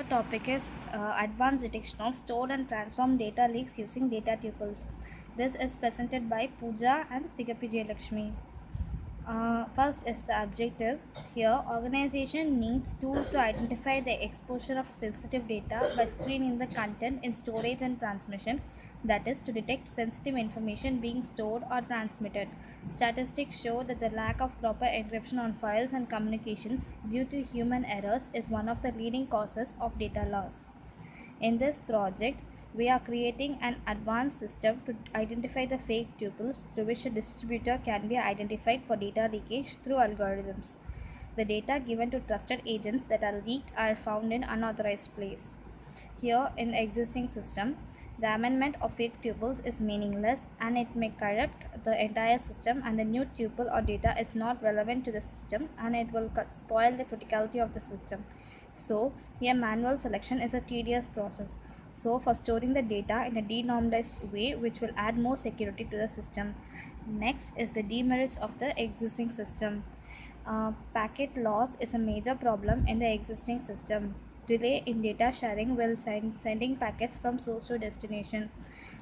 topic is advanced detection of stored and transformed data leaks using data tuples. This is presented by Pooja and Sigappi Lakshmi. First is the objective. Here, organization needs tools to identify the exposure of sensitive data by screening the content in storage and transmission, that is, to detect sensitive information being stored or transmitted. Statistics show that the lack of proper encryption on files and communications due to human errors is one of the leading causes of data loss. In this project, we are creating an advanced system to identify the fake tuples through which a distributor can be identified for data leakage through algorithms. The data given to trusted agents that are leaked are found in unauthorized place. Here in the existing system, the amendment of fake tuples is meaningless and it may corrupt the entire system, and the new tuple or data is not relevant to the system and it will spoil the criticality of the system. So, here manual selection is a tedious process. So, for storing the data in a denormalized way, which will add more security to the system. Next is the demerits of the existing system. Packet loss is a major problem in the existing system. Delay in data sharing while sending packets from source to destination.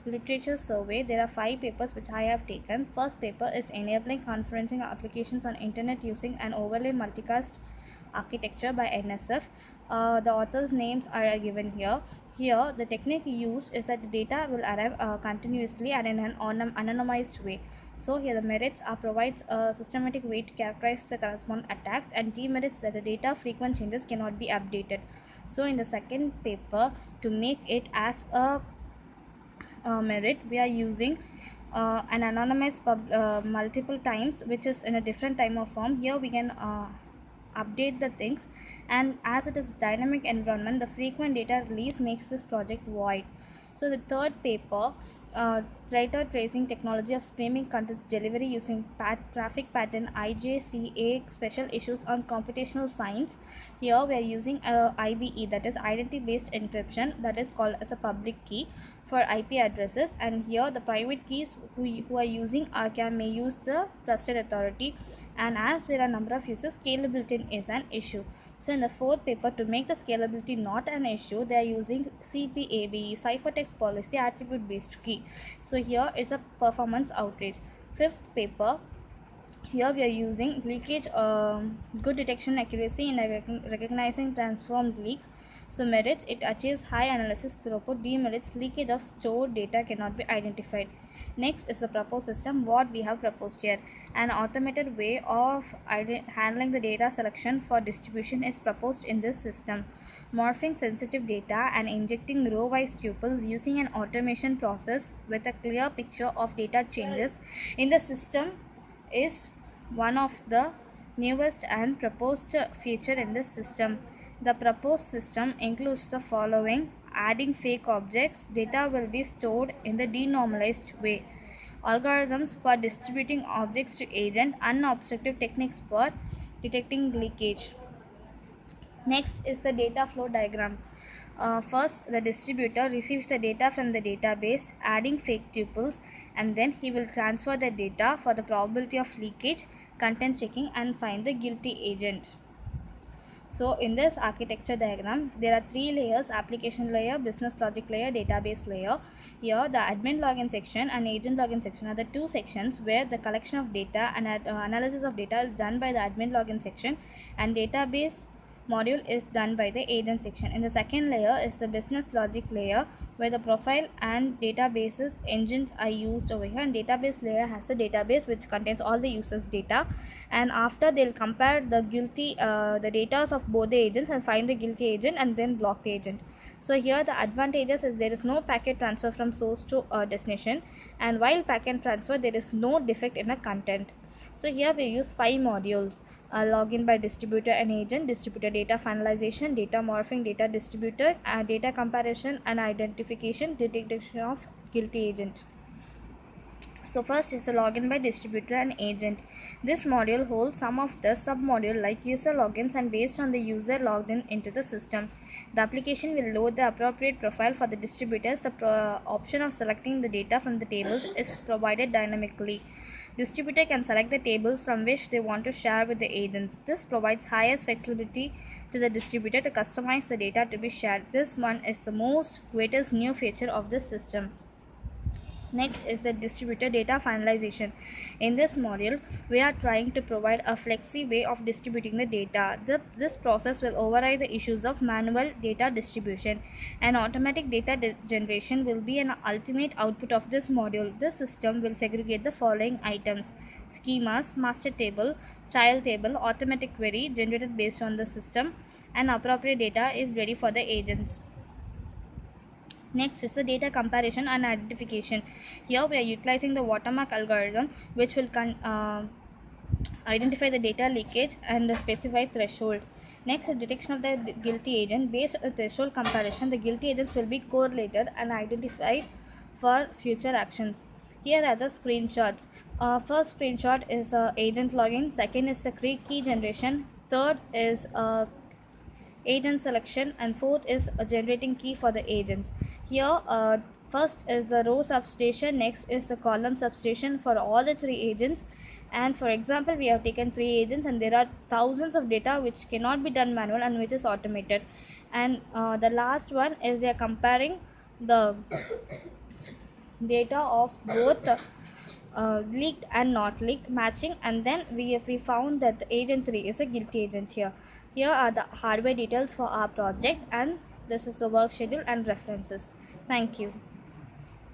Literature survey, there are 5 papers which I have taken. First paper is enabling conferencing applications on internet using an overlay multicast architecture by NSF. The authors' names are given here. Here, the technique used is that the data will arrive continuously and in an anonymized way. So here the merits are provides a systematic way to characterize the corresponding attacks, and demerits that the data frequent changes cannot be updated. So in the second paper, to make it as a merit, we are using an anonymous multiple times, which is in a different time of form. Here we can update the things, and as it is dynamic environment, the frequent data release makes this project void. So the third paper, writer tracing technology of streaming contents delivery using traffic pattern IJCA special issues on computational science. Here we are using IBE, that is identity based encryption, that is called as a public key for IP addresses, and here the private keys who are using may use the trusted authority, and as there are number of users, scalability is an issue. So in the fourth paper, to make the scalability not an issue, they are using CPABE, ciphertext policy attribute based key. So here is a performance outrage. Fifth paper, here we are using leakage, good detection accuracy in recognizing transformed leaks. So merits, it achieves high analysis throughput. Demerits, leakage of stored data cannot be identified. Next is the proposed system. What we have proposed here, an automated way of handling the data selection for distribution is proposed in this system. Morphing sensitive data and injecting row-wise tuples using an automation process with a clear picture of data changes in the system is one of the newest and proposed feature in this system. The proposed system includes the following: adding fake objects, data will be stored in the denormalized way. Algorithms for distributing objects to agent, unobstructive techniques for detecting leakage. Next is the data flow diagram. First, the distributor receives the data from the database, adding fake tuples, and then he will transfer the data for the probability of leakage, content checking, and find the guilty agent. So in this architecture diagram, there are 3 layers: application layer, business logic layer, database layer. Here the admin login section and agent login section are the 2 sections where the collection of data and analysis of data is done by the admin login section, and database module is done by the agent section. In the second layer is the business logic layer, where the profile and databases engines are used over here, and database layer has a database which contains all the users data, and after they'll compare the the data of both the agents and find the guilty agent and then block the agent. So here the advantages is there is no packet transfer from source to destination, and while packet transfer there is no defect in the content. So here we use 5 modules: login by distributor and agent, distributor data finalization, data morphing, data distributor, data comparison and identification, detection of guilty agent. So first is the login by distributor and agent. This module holds some of the sub-module like user logins, and based on the user logged in into the system, the application will load the appropriate profile for the distributors. The option of selecting the data from the tables is provided dynamically. Distributor can select the tables from which they want to share with the agents. This provides highest flexibility to the distributor to customize the data to be shared. This one is the most greatest new feature of this system. Next is the distributor data finalization. In this module, we are trying to provide a flexi way of distributing the data. This process will override the issues of manual data distribution, and automatic data generation will be an ultimate output of this module. This system will segregate the following items: schemas, master table, child table, automatic query generated based on the system, and appropriate data is ready for the agents. Next is the data comparison and identification. Here we are utilizing the watermark algorithm, which will identify the data leakage and the specified threshold. Next is detection of the guilty agent. Based on the threshold comparison, the guilty agents will be correlated and identified for future actions. Here are the screenshots. First screenshot is agent login. Second is the key generation. Third is agent selection, and fourth is generating key for the agents. Here first is the row substation, next is the column substation for all the three agents. And for example, we have taken three agents and there are thousands of data which cannot be done manual and which is automated. And the last one is they are comparing the data of both leaked and not leaked, matching, and then we found that the agent 3 is a guilty agent. Here are the hardware details for our project, and this is the work schedule and references. Thank you.